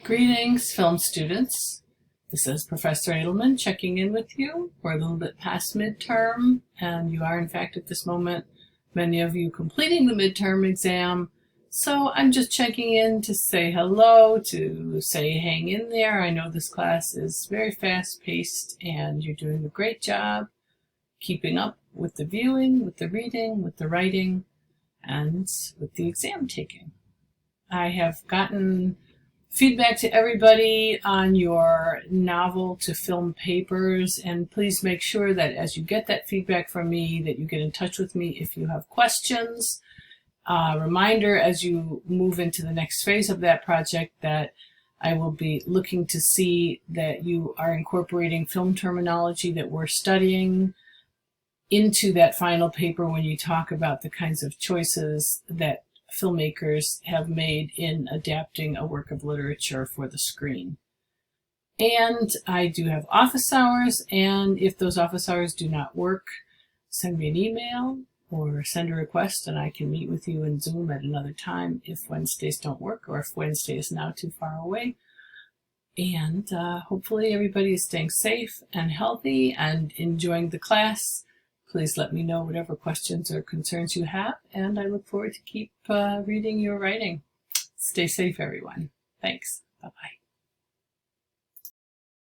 Greetings, film students. This is Professor Edelman checking in with you. We're a little bit past midterm, and you are, in fact, at this moment, many of you completing the midterm exam. So I'm just checking in to say hello, to say hang in there. I know this class is very fast-paced, and you're doing a great job keeping up with the viewing, with the reading, with the writing, and with the exam taking. I have gotten feedback to everybody on your novel to film papers, and please make sure that as you get that feedback from me that you get in touch with me if you have questions. Reminder as you move into the next phase of that project that I will be looking to see that you are incorporating film terminology that we're studying into that final paper when you talk about the kinds of choices that filmmakers have made in adapting a work of literature for the screen. And I do have office hours, and if those office hours do not work, send me an email or send a request and I can meet with you in Zoom at another time if Wednesdays don't work or if Wednesday is now too far away. And hopefully everybody is staying safe and healthy and enjoying the class. Please let me know whatever questions or concerns you have, and I look forward to keep reading your writing. Stay safe, everyone. Thanks. Bye-bye.